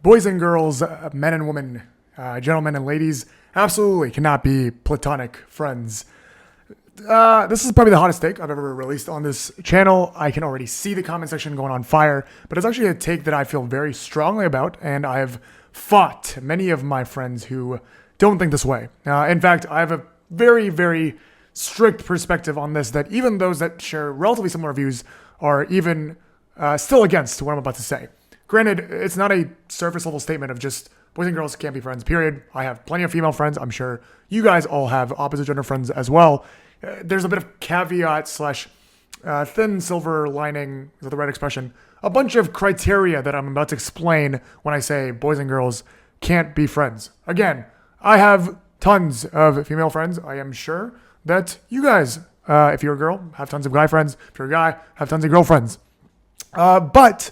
boys and girls, men and women, gentlemen and ladies, absolutely cannot be platonic friends. This is probably the hottest take I've ever released on this channel. I can already see the comment section going on fire, but it's actually a take that I feel very strongly about, and I've fought many of my friends who don't think this way. In fact, I have a very, very strict perspective on this, that even those that share relatively similar views are even still against what I'm about to say. Granted, it's not a surface level statement of just boys and girls can't be friends, period. I have plenty of female friends. I'm sure you guys all have opposite gender friends as well. There's a bit of caveat slash thin silver lining, is that the right expression? A bunch of criteria that I'm about to explain when I say boys and girls can't be friends. Again, I have tons of female friends. I am sure that you guys, if you're a girl, have tons of guy friends. If you're a guy, have tons of girlfriends. But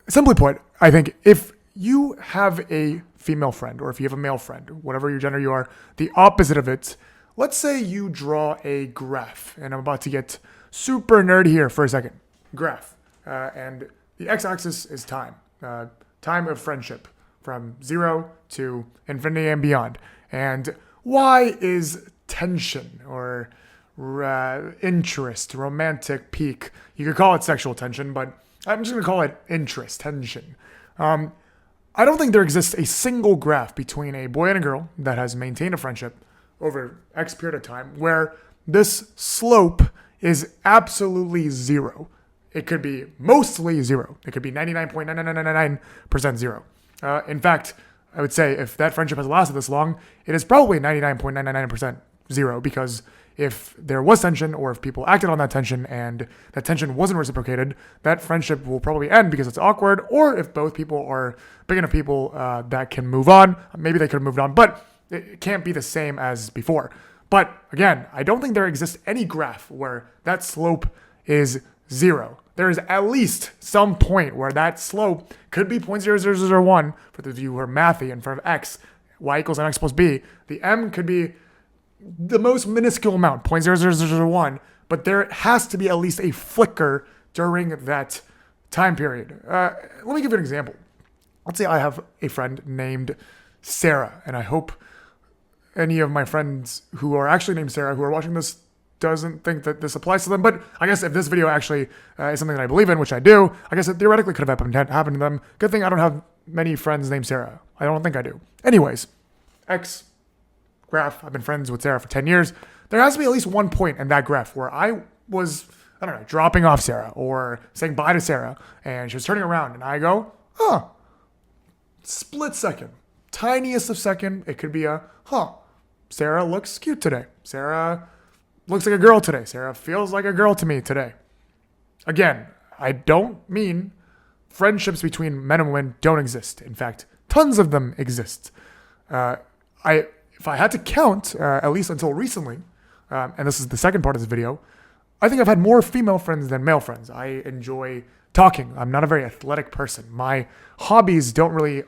simply put, I think if you have a female friend or if you have a male friend, whatever your gender you are, the opposite of it, let's say you draw a graph, and I'm about to get super nerdy here for a second. Graph. And the x-axis is time. Time of friendship from 0 to infinity and beyond. And y is tension or interest, romantic peak. You could call it sexual tension, but I'm just going to call it interest, tension. I don't think there exists a single graph between a boy and a girl that has maintained a friendship over X period of time where this slope is absolutely zero. It could be mostly zero. It could be 99.9999% zero. In fact, I would say if that friendship has lasted this long, it is probably 99.999% zero, because if there was tension or if people acted on that tension and that tension wasn't reciprocated, that friendship will probably end because it's awkward, or if both people are big enough people that can move on, maybe they could have moved on, but it can't be the same as before. But again, I don't think there exists any graph where that slope is zero. There is at least some point where that slope could be 0.0001 for those of you who are mathy in front of x, y equals mx plus b. The m could be the most minuscule amount, 0.0001, but there has to be at least a flicker during that time period. Let me give you an example. Let's say I have a friend named Sarah, and I hope any of my friends who are actually named Sarah who are watching this doesn't think that this applies to them, but I guess if this video actually is something that I believe in, which I do, I guess it theoretically could have happened to them. Good thing I don't have many friends named Sarah. I don't think I do. Anyways, X graph, I've been friends with Sarah for 10 years. There has to be at least one point in that graph where I was, I don't know, dropping off Sarah or saying bye to Sarah, and she was turning around, and I go, split second, tiniest of second. It could be Sarah looks cute today. Sarah looks like a girl today. Sarah feels like a girl to me today. Again, I don't mean friendships between men and women don't exist. In fact, tons of them exist. If I had to count, at least until recently, and this is the second part of this video, I think I've had more female friends than male friends. I enjoy talking. I'm not a very athletic person. My hobbies don't really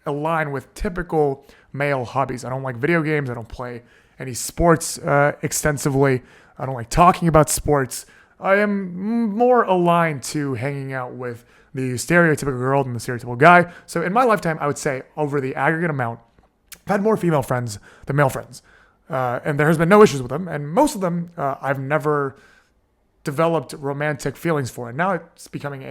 align with typical male hobbies. I don't like video games. I don't play any sports extensively. I don't like talking about sports. I am more aligned to hanging out with the stereotypical girl than the stereotypical guy. So in my lifetime, I would say over the aggregate amount, I've had more female friends than male friends. And there has been no issues with them. And most of them, I've never developed romantic feelings for. And now it's becoming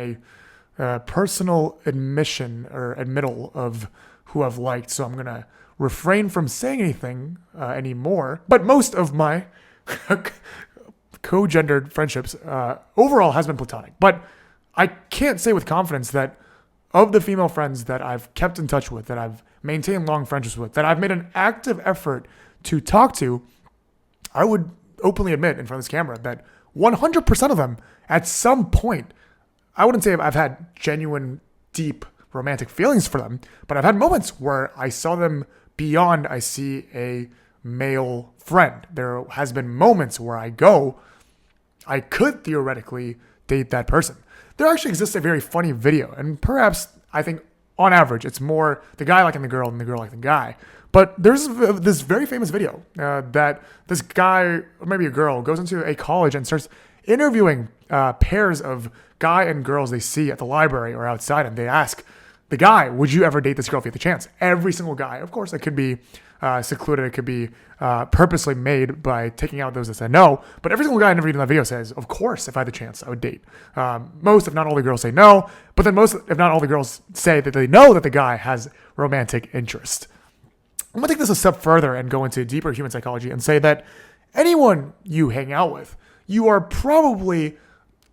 a personal admission or admittal of who I've liked. So I'm going to refrain from saying anything anymore. But most of my co-gendered friendships overall has been platonic. But I can't say with confidence that of the female friends that I've kept in touch with, that I've maintained long friendships with, that I've made an active effort to talk to, I would openly admit in front of this camera that 100% of them at some point, I wouldn't say I've had genuine, deep romantic feelings for them, but I've had moments where I saw them beyond I see a male friend. There has been moments where I could theoretically date that person. There actually exists a very funny video, and perhaps I think on average it's more the guy liking the girl than the girl liking the guy. But there's this very famous video that this guy, or maybe a girl, goes into a college and starts interviewing pairs of guy and girls they see at the library or outside, and they ask, the guy, would you ever date this girl if you had the chance? Every single guy. Of course, it could be secluded. It could be purposely made by taking out those that said no. But every single guy I never in that video says, of course, if I had the chance, I would date. Most, if not all the girls say no. But then most, if not all the girls say that they know that the guy has romantic interest. I'm going to take this a step further and go into deeper human psychology and say that anyone you hang out with, you are probably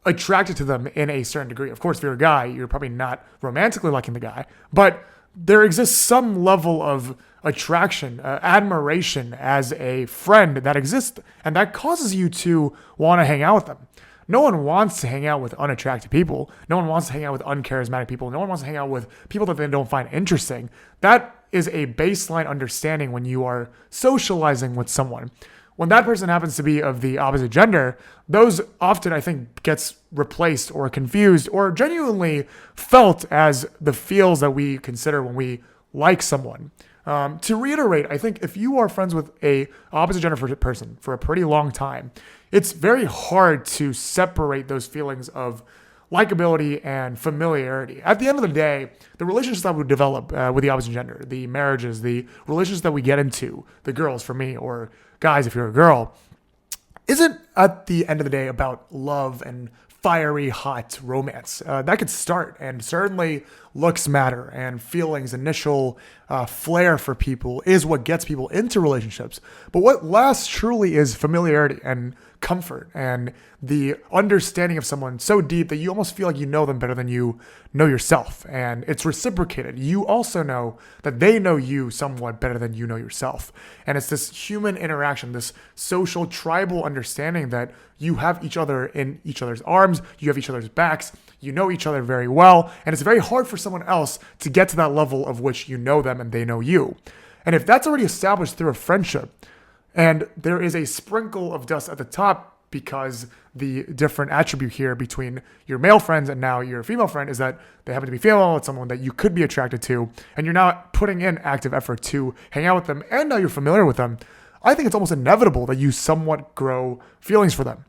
attracted to them in a certain degree. Of course, if you're a guy, you're probably not romantically liking the guy, but there exists some level of attraction, admiration as a friend that exists, and that causes you to want to hang out with them. No one wants to hang out with unattractive people. No one wants to hang out with uncharismatic people. No one wants to hang out with people that they don't find interesting. That is a baseline understanding when you are socializing with someone. When that person happens to be of the opposite gender, those often, I think, gets replaced or confused or genuinely felt as the feels that we consider when we like someone. To reiterate, I think if you are friends with a opposite gender person for a pretty long time, it's very hard to separate those feelings of likability and familiarity. At the end of the day, the relationships that we develop with the opposite gender, the marriages, the relationships that we get into, the girls for me, or guys if you're a girl, isn't at the end of the day about love and fiery, hot romance. That could start, and certainly looks matter, and feelings, initial flair for people is what gets people into relationships. But what lasts truly is familiarity and comfort and the understanding of someone so deep that you almost feel like you know them better than you know yourself. And it's reciprocated. You also know that they know you somewhat better than you know yourself. And it's this human interaction, this social tribal understanding that you have each other in each other's arms, you have each other's backs, you know each other very well, and it's very hard for someone else to get to that level of which you know them and they know you. And if that's already established through a friendship, and there is a sprinkle of dust at the top because the different attribute here between your male friends and now your female friend is that they happen to be female, it's someone that you could be attracted to, and you're now putting in active effort to hang out with them, and now you're familiar with them, I think it's almost inevitable that you somewhat grow feelings for them.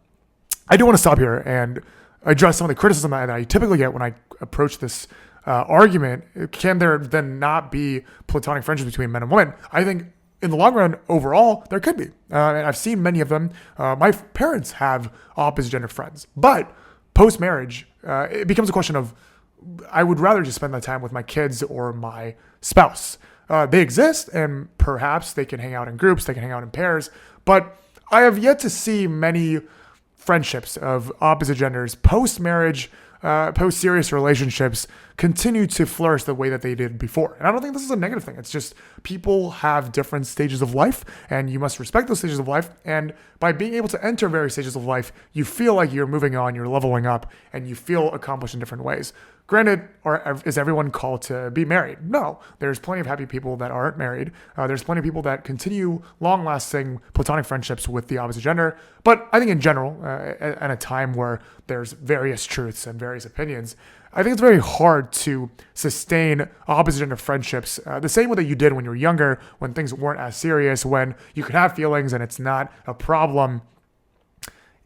I do want to stop here and address some of the criticism that I typically get when I approach this argument. Can there then not be platonic friendships between men and women? I think in the long run, overall, there could be. And I've seen many of them. My parents have opposite gender friends. But post-marriage, it becomes a question of, I would rather just spend that time with my kids or my spouse. They exist, and perhaps they can hang out in groups, they can hang out in pairs. But I have yet to see many friendships of opposite genders post-marriage, post-serious relationships continue to flourish the way that they did before. And I don't think this is a negative thing. It's just people have different stages of life, and you must respect those stages of life. And by being able to enter various stages of life, you feel like you're moving on, you're leveling up, and you feel accomplished in different ways. Granted, is everyone called to be married? No. There's plenty of happy people that aren't married. There's plenty of people that continue long-lasting platonic friendships with the opposite gender. But I think in general, at a time where there's various truths and various opinions, I think it's very hard to sustain opposite gender friendships the same way that you did when you were younger, when things weren't as serious, when you could have feelings and it's not a problem.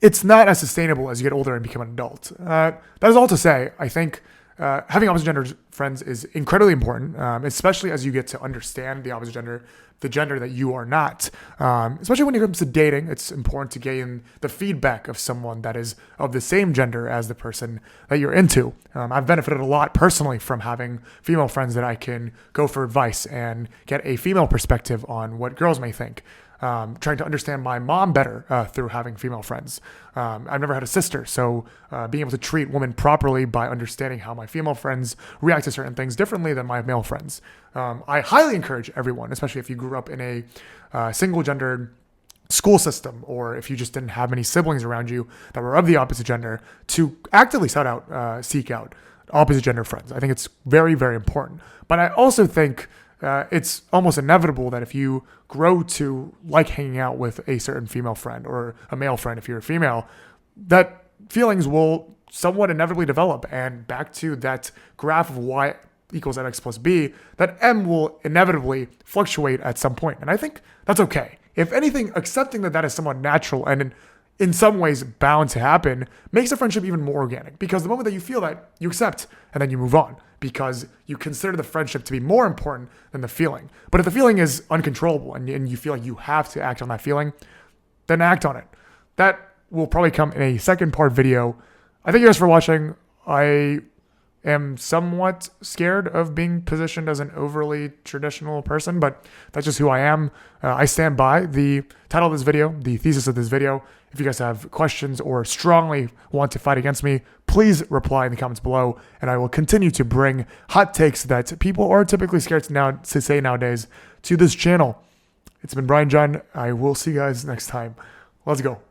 It's not as sustainable as you get older and become an adult. That is all to say, I think having opposite gender friends is incredibly important, especially as you get to understand the opposite gender, the gender that you are not. Especially when it comes to dating, it's important to gain the feedback of someone that is of the same gender as the person that you're into. I've benefited a lot personally from having female friends that I can go for advice and get a female perspective on what girls may think. Trying to understand my mom better through having female friends. I've never had a sister, so being able to treat women properly by understanding how my female friends react to certain things differently than my male friends. I highly encourage everyone, especially if you grew up in a single-gendered school system, or if you just didn't have many siblings around you that were of the opposite gender, to actively seek out opposite gender friends. I think it's very, very important. But I also think it's almost inevitable that if you grow to like hanging out with a certain female friend or a male friend, if you're a female, that feelings will somewhat inevitably develop. And back to that graph of y equals mx plus b, that m will inevitably fluctuate at some point. And I think that's okay. If anything, accepting that that is somewhat natural and in some ways bound to happen, makes a friendship even more organic. Because the moment that you feel that, you accept and then you move on because you consider the friendship to be more important than the feeling. But if the feeling is uncontrollable and you feel like you have to act on that feeling, then act on it. That will probably come in a second part video. I thank you guys for watching. I am somewhat scared of being positioned as an overly traditional person, but that's just who I am. I stand by the title of this video, the thesis of this video. If you guys have questions or strongly want to fight against me, please reply in the comments below, and I will continue to bring hot takes that people are typically scared to say nowadays to this channel. It's been Brian John. I will see you guys next time. Let's go.